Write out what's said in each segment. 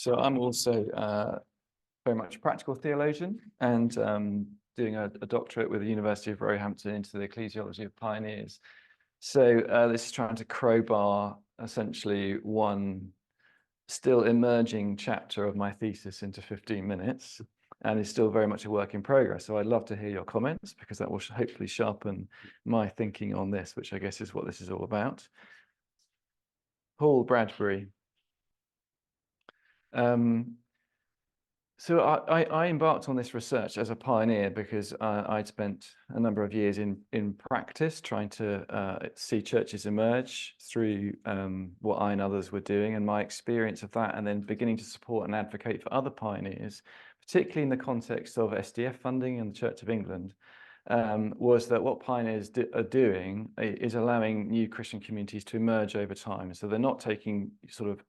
So I'm also very much a practical theologian and doing a doctorate with the University of Roehampton into the ecclesiology of pioneers. So this is trying to crowbar essentially one still emerging chapter of my thesis into 15 minutes, and is still very much a work in progress. So I'd love to hear your comments, because that will hopefully sharpen my thinking on this, which I guess is what this is all about. Paul Bradbury. So I embarked on this research as a pioneer because I'd spent a number of years in practice trying to see churches emerge through what I and others were doing, and my experience of that, and then beginning to support and advocate for other pioneers, particularly in the context of SDF funding and the Church of England, was that what pioneers are doing is allowing new Christian communities to emerge over time. So they're not taking sort of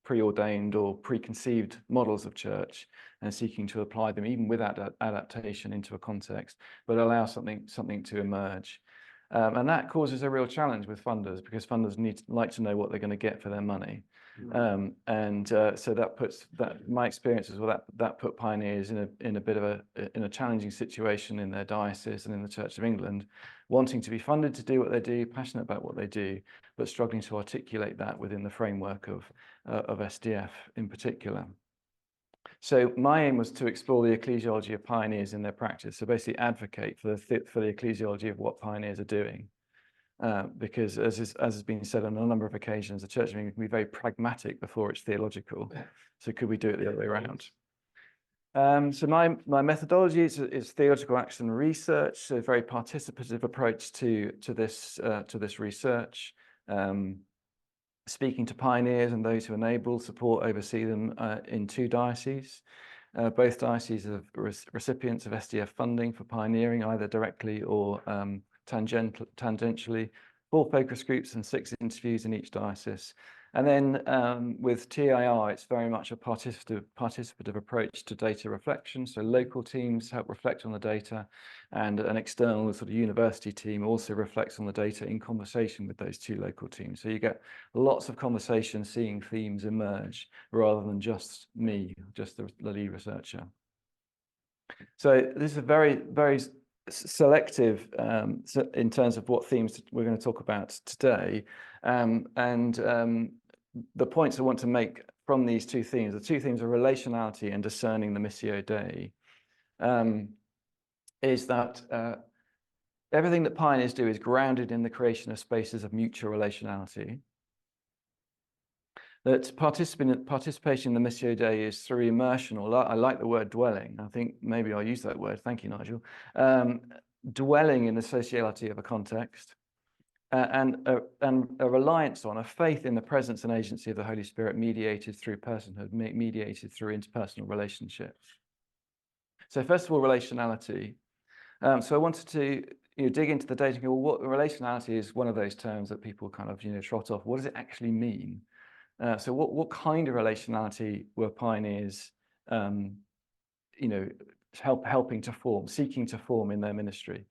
preordained or preconceived models of church and seeking to apply them even without adaptation into a context, but allow something to emerge. And that causes a real challenge with funders, because funders like to know what they're going to get for their money. So my experience is, well, that put pioneers in a bit of a challenging situation in their diocese and in the Church of England, wanting to be funded to do what they do, passionate about what they do, but struggling to articulate that within the framework of SDF in particular. So my aim was to explore the ecclesiology of pioneers in their practice. So basically advocate for the ecclesiology of what pioneers are doing. Because as has been said on a number of occasions, the Church of England can be very pragmatic before it's theological. So could we do it the other way around? So my methodology is theological action research, so a very participative approach to this research. Speaking to pioneers and those who enable, support, oversee them in 2 dioceses. Both dioceses are recipients of SDF funding for pioneering, either directly or tangentially. 4 focus groups and 6 interviews in each diocese. And then with TIR, it's very much a participative approach to data reflection. So local teams help reflect on the data, and an external sort of university team also reflects on the data in conversation with those 2 local teams. So you get lots of conversation, seeing themes emerge, rather than just me, just the lead researcher. So this is a very, very selective in terms of what themes we're going to talk about today. The points I want to make from these 2 themes, the 2 themes are relationality and discerning the Missio Dei, is that everything that pioneers do is grounded in the creation of spaces of mutual relationality. That participation in the Missio Dei is through immersion, or I like the word dwelling. I think maybe I'll use that word. Thank you, Nigel. Dwelling in the sociality of a context, and a reliance on, a faith in the presence and agency of the Holy Spirit, mediated through personhood, mediated through interpersonal relationships. So first of all, relationality. So I wanted to dig into the data. Well, what relationality is one of those terms that people kind of trot off. What does it actually mean? So what kind of relationality were pioneers, helping to form, seeking to form in their ministry?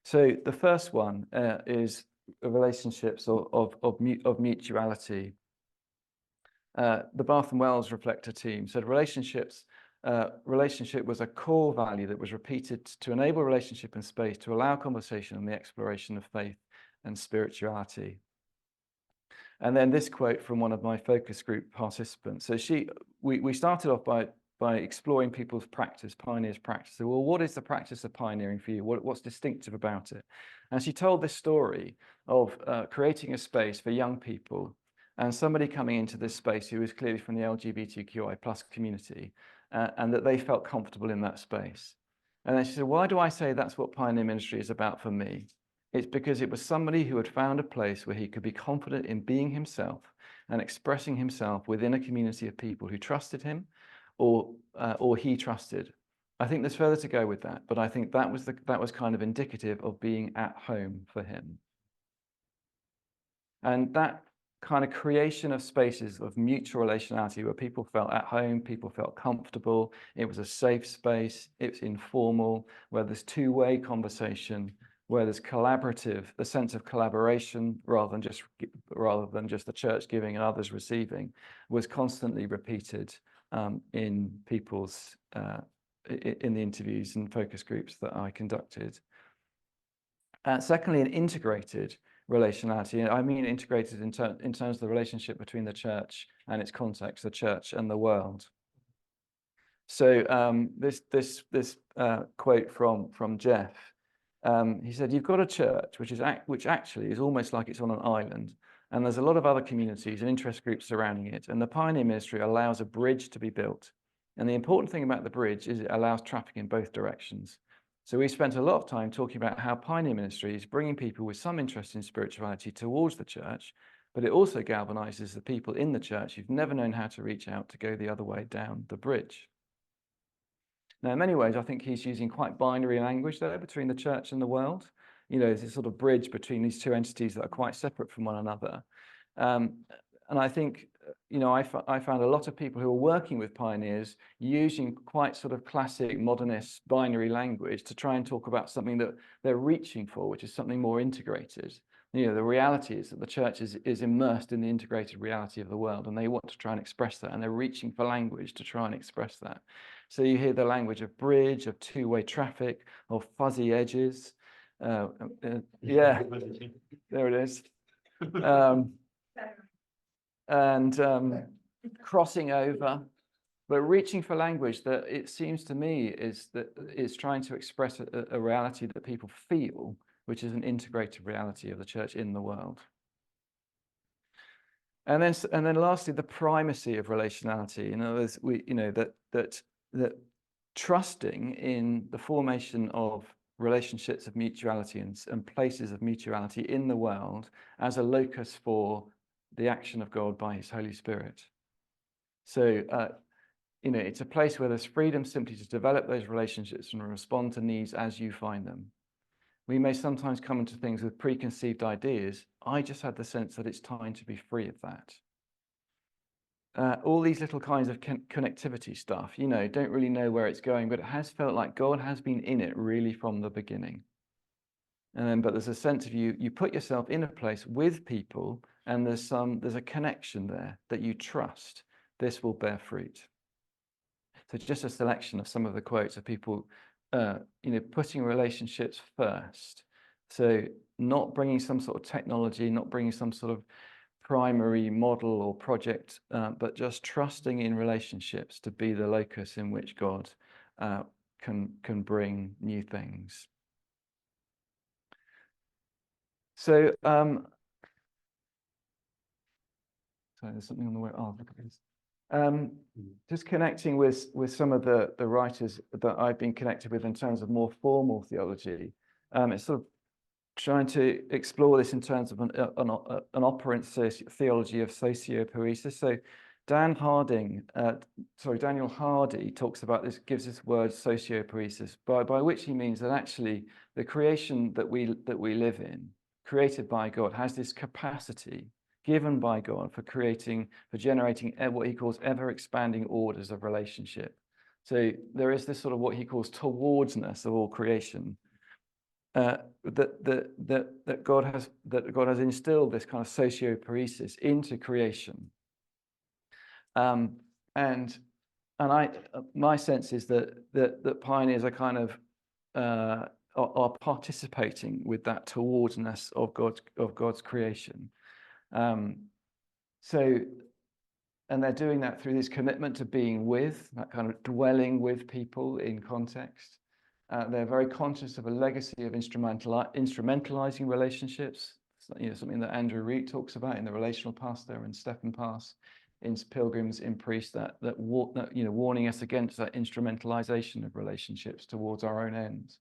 So the first one is relationships of mutuality. The Bath and Wells Reflector team said relationship was a core value that was repeated to enable relationship and space, to allow conversation and the exploration of faith and spirituality. And then this quote from one of my focus group participants. So we started off by exploring people's practice, pioneers' practice. So, well, what is the practice of pioneering for you? What's distinctive about it? And she told this story of creating a space for young people, and somebody coming into this space who was clearly from the LGBTQI plus community, and that they felt comfortable in that space. And then she said, why do I say that's what pioneer ministry is about for me? It's because it was somebody who had found a place where he could be confident in being himself and expressing himself within a community of people who trusted him, or he trusted. I think there's further to go with that, but I think that was kind of indicative of being at home for him. And that kind of creation of spaces of mutual relationality where people felt at home, people felt comfortable, it was a safe space, it's informal, where there's 2-way conversation, where there's the sense of collaboration rather than just the church giving and others receiving, was constantly repeated in people's in the interviews and focus groups that I conducted. Secondly, an integrated relationality. I mean integrated in terms of the relationship between the church and its context, the church and the world. So this quote from Jeff, he said, "You've got a church which actually is almost like it's on an island, and there's a lot of other communities and interest groups surrounding it, and the pioneer ministry allows a bridge to be built. And the important thing about the bridge is it allows traffic in both directions. So we spent a lot of time talking about how pioneer ministry is bringing people with some interest in spirituality towards the church, but it also galvanizes the people in the church who've never known how to reach out to go the other way down the bridge." Now, in many ways, I think he's using quite binary language there between the church and the world. There's this sort of bridge between these two entities that are quite separate from one another. And I think, I found a lot of people who are working with pioneers using quite sort of classic modernist binary language to try and talk about something that they're reaching for, which is something more integrated. The reality is that the church is immersed in the integrated reality of the world, and they want to try and express that, and they're reaching for language to try and express that. So you hear the language of bridge, of two-way traffic, of fuzzy edges. Yeah, there it is. And crossing over, but reaching for language that it seems to me is trying to express a reality that people feel, which is an integrated reality of the church in the world. And then lastly, the primacy of relationality. In other words, that trusting in the formation of relationships of mutuality and places of mutuality in the world as a locus for the action of God by his Holy Spirit. So, it's a place where there's freedom simply to develop those relationships and respond to needs as you find them. We may sometimes come into things with preconceived ideas. I just had the sense that it's time to be free of that. All these little kinds of connectivity stuff, don't really know where it's going, but it has felt like God has been in it really from the beginning. But there's a sense of you put yourself in a place with people, and there's a connection there that you trust. This will bear fruit. So just a selection of some of the quotes of people, putting relationships first. So not bringing some sort of technology, not bringing some sort of primary model or project, but just trusting in relationships to be the locus in which God can bring new things. So, sorry, there's something on the way. Oh, look at this. Just connecting with some of the writers that I've been connected with in terms of more formal theology. It's sort of trying to explore this in terms of an operant theology of sociopoiesis. So Daniel Hardy talks about this, gives this word sociopoiesis, by which he means that actually the creation that we live in, created by God, has this capacity given by God for generating what he calls ever expanding orders of relationship. So there is this sort of what he calls towardsness of all creation. That God has instilled this kind of sociopoiesis into creation, and my sense is that pioneers are kind of are participating with that towardsness of God's creation. And they're doing that through this commitment to being with, that kind of dwelling with people in context. They're very conscious of a legacy of instrumentalizing relationships, something that Andrew Reed talks about in the relational path there, and Stephen Pass in Pilgrims in Priests, that warning us against that instrumentalization of relationships towards our own ends.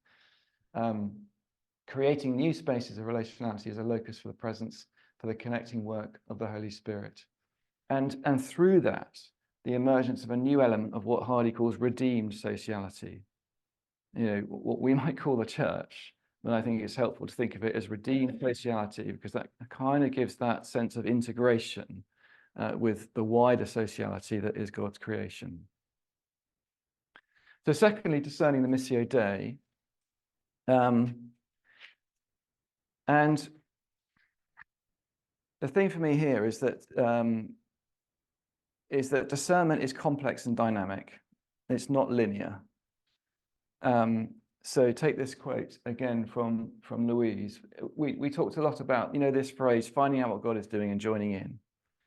Creating new spaces of relationality as a locus for the presence, for the connecting work of the Holy Spirit. And through that, the emergence of a new element of what Hardy calls redeemed sociality. What we might call the church, but I think it's helpful to think of it as redeemed sociality, because that kind of gives that sense of integration with the wider sociality that is God's creation. So secondly, discerning the Missio Dei. And the thing for me here is that discernment is complex and dynamic. It's not linear. So take this quote again from Louise. We talked a lot about, this phrase, finding out what God is doing and joining in.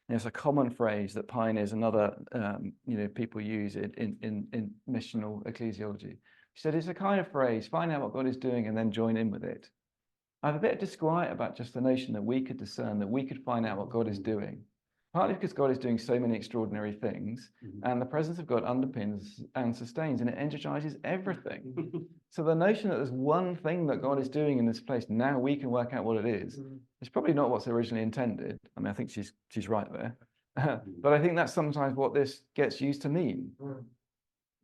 And it's a common phrase that pioneers and other people use in missional ecclesiology. She said it's a kind of phrase, find out what God is doing and then join in with it. I have a bit of disquiet about just the notion that we could discern, that we could find out what God is doing. Partly because God is doing so many extraordinary things, and the presence of God underpins and sustains, and it energizes everything. So the notion that there's one thing that God is doing in this place, now we can work out what it is probably not what's originally intended. I mean, I think she's right there. But I think that's sometimes what this gets used to mean.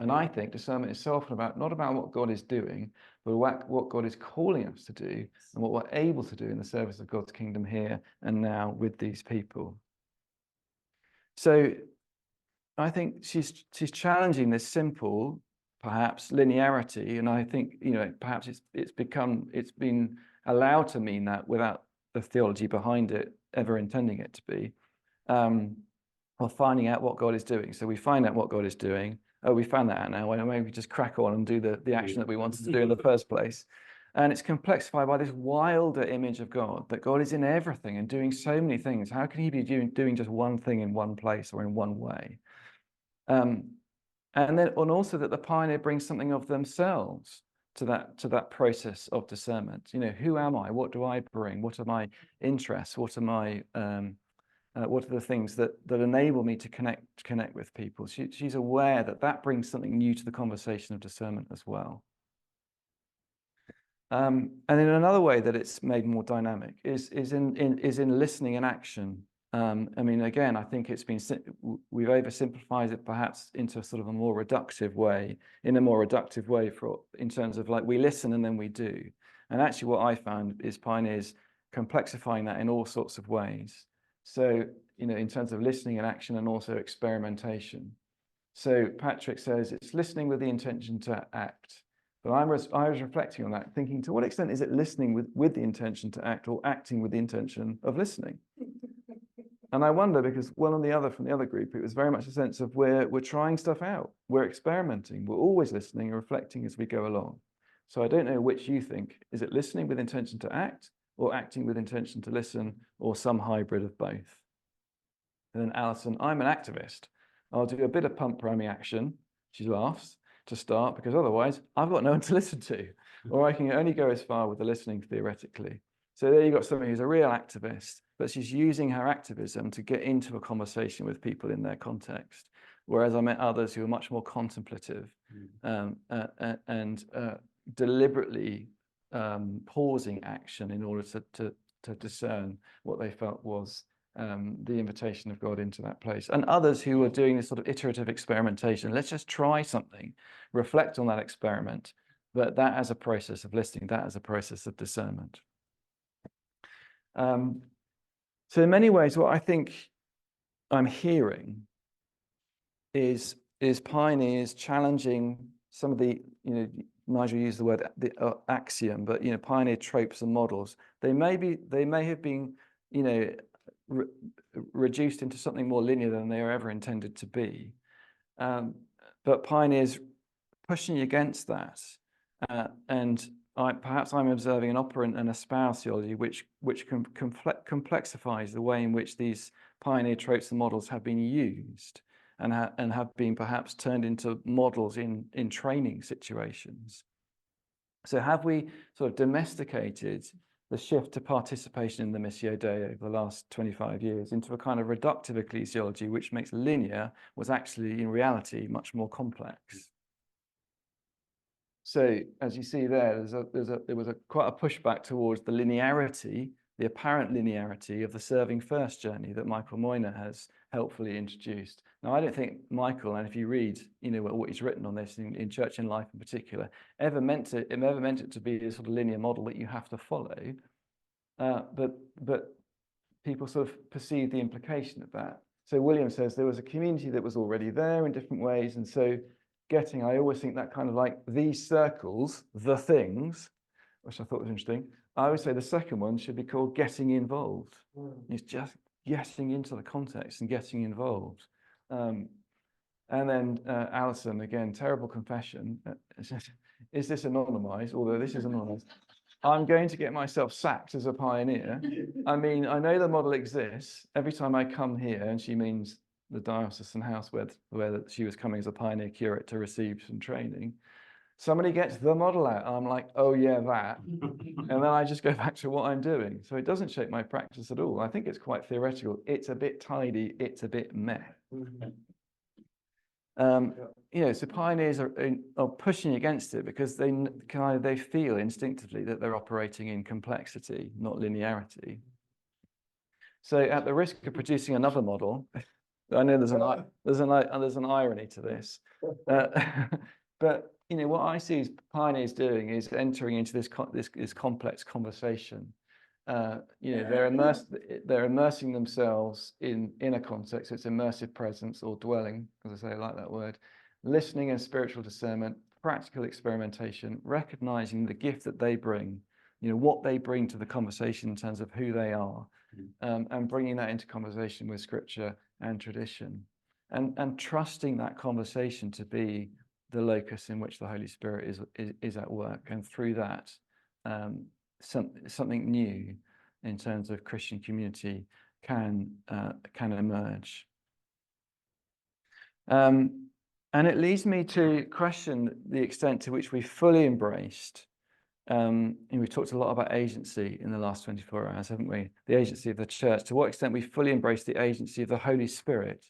And I think discernment is so often not about what God is doing, but what God is calling us to do and what we're able to do in the service of God's kingdom here and now with these people. So I think she's challenging this simple, perhaps, linearity, and I think perhaps it's been allowed to mean that without the theology behind it ever intending it to be, or finding out what God is doing. So we find out what God is doing. Oh, we found that out now. Why don't we just crack on and do the action that we wanted to do in the first place? And it's complexified by this wilder image of God, that God is in everything and doing so many things. How can he be doing just one thing in one place or in one way? And also that the pioneer brings something of themselves to that process of discernment. Who am I? What do I bring? What are my interests? What are the things that enable me to connect with people? She's aware that brings something new to the conversation of discernment as well. And in another way that it's made more dynamic is in listening and action. I mean, again, I think we've oversimplified it perhaps into a sort of a more reductive way, in terms of like we listen and then we do. And actually what I found is pioneers complexifying that in all sorts of ways. So, in terms of listening and action and also experimentation. So Patrick says it's listening with the intention to act. But I was reflecting on that, thinking, to what extent is it listening with the intention to act or acting with the intention of listening? And I wonder, because one or the other from the other group, it was very much a sense of we're trying stuff out. We're experimenting. We're always listening and reflecting as we go along. So I don't know which you think. Is it listening with intention to act or acting with intention to listen or some hybrid of both? And then Alison, I'm an activist. I'll do a bit of pump priming action. She laughs. To start, because otherwise I've got no one to listen to, or I can only go as far with the listening theoretically. So there you've got somebody who's a real activist, but she's using her activism to get into a conversation with people in their context. Whereas I met others who were much more contemplative and deliberately pausing action in order to discern what they felt was the invitation of God into that place. And others who were doing this sort of iterative experimentation. Let's just try something, reflect on that experiment, but that as a process of listening, that as a process of discernment. So in many ways, what I think I'm hearing is pioneers challenging some of the, Nigel used the word axiom, but pioneer tropes and models. They may have been, reduced into something more linear than they were ever intended to be. But pioneers pushing against that. And perhaps I'm observing an operant and a spouse theology which complexifies the way in which these pioneer tropes and models have been used and have been perhaps turned into models in training situations. So have we sort of domesticated the shift to participation in the Missio Dei over the last 25 years into a kind of reductive ecclesiology, which makes linear was actually, in reality, much more complex. So, as you see there, there was quite a pushback towards the linearity, the apparent linearity of the serving first journey that Michael Moyner has helpfully introduced. Now, I don't think Michael, and if you read, what he's written on this in Church in Life in particular, ever meant it to be a sort of linear model that you have to follow. But people sort of perceive the implication of that. So William says there was a community that was already there in different ways, and so I always think that kind of like these circles, the things, which I thought was interesting, I would say the second one should be called getting involved. It's just getting into the context and getting involved. And then Alison, again, terrible confession. Is this anonymized? Although this is anonymized. I'm going to get myself sacked as a pioneer. I mean, I know the model exists. Every time I come here, and she means the diocesan house where she was coming as a pioneer curate to receive some training, somebody gets the model out, and I'm like, oh yeah, that. And then I just go back to what I'm doing. So it doesn't shape my practice at all. I think it's quite theoretical. It's a bit tidy. It's a bit meh. So pioneers are pushing against it because they feel instinctively that they're operating in complexity, not linearity. So at the risk of producing another model, I know there's an irony to this, but what I see as pioneers doing is entering into this complex conversation. They're immersing themselves in a context. So it's immersive presence or dwelling, as I say, I like that word. Listening and spiritual discernment, practical experimentation, recognizing the gift that they bring, what they bring to the conversation in terms of who they are, and bringing that into conversation with scripture and tradition, and trusting that conversation to be the locus in which the Holy Spirit is at work, and through that, something new in terms of Christian community can emerge. And it leads me to question the extent to which we fully embraced, and we've talked a lot about agency in the last 24 hours, haven't we? The agency of the church, to what extent we fully embrace the agency of the Holy Spirit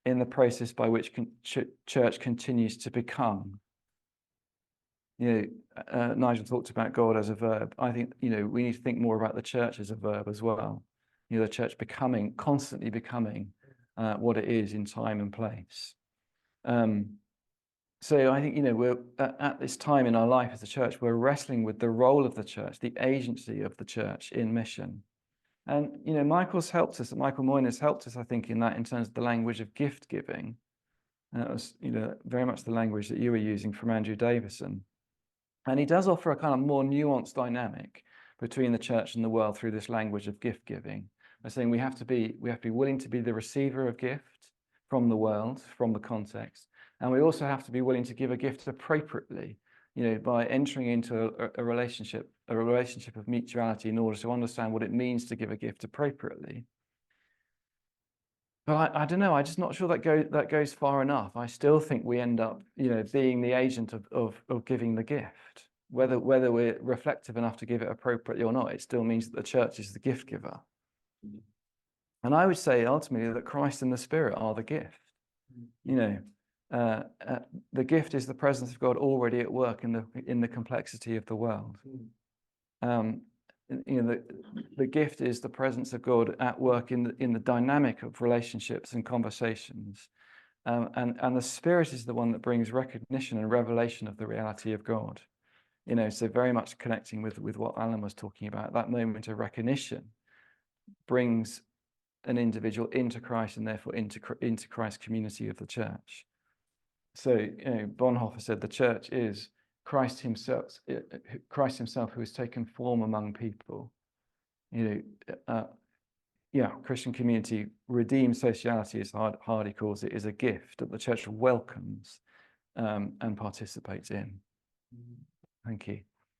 in the process by which church continues to become. Nigel talked about God as a verb. I think, we need to think more about the church as a verb as well. The church constantly becoming what it is in time and place. So I think, we're at this time in our life as a church, we're wrestling with the role of the church, the agency of the church in mission. And, Michael Moyne has helped us, I think, in terms of the language of gift giving. And that was, very much the language that you were using from Andrew Davison. And he does offer a kind of more nuanced dynamic between the church and the world through this language of gift giving. By saying we have to be willing to be the receiver of gift from the world, from the context, and we also have to be willing to give a gift appropriately, by entering into a relationship of mutuality in order to understand what it means to give a gift appropriately. But I don't know. I'm just not sure that goes far enough. I still think we end up, being the agent of giving the gift. Whether we're reflective enough to give it appropriately or not, it still means that the church is the gift giver. And I would say ultimately that Christ and the Spirit are the gift. The gift is the presence of God already at work in the complexity of the world. The gift is the presence of God at work in the dynamic of relationships and conversations, and the Spirit is the one that brings recognition and revelation of the reality of God. So very much connecting with what Alan was talking about. That moment of recognition brings an individual into Christ and therefore into Christ's community of the church. So Bonhoeffer said the church is Christ himself who has taken form among people. Christian community, redeemed sociality, as Hardy calls it, is a gift that the church welcomes and participates in. Thank you.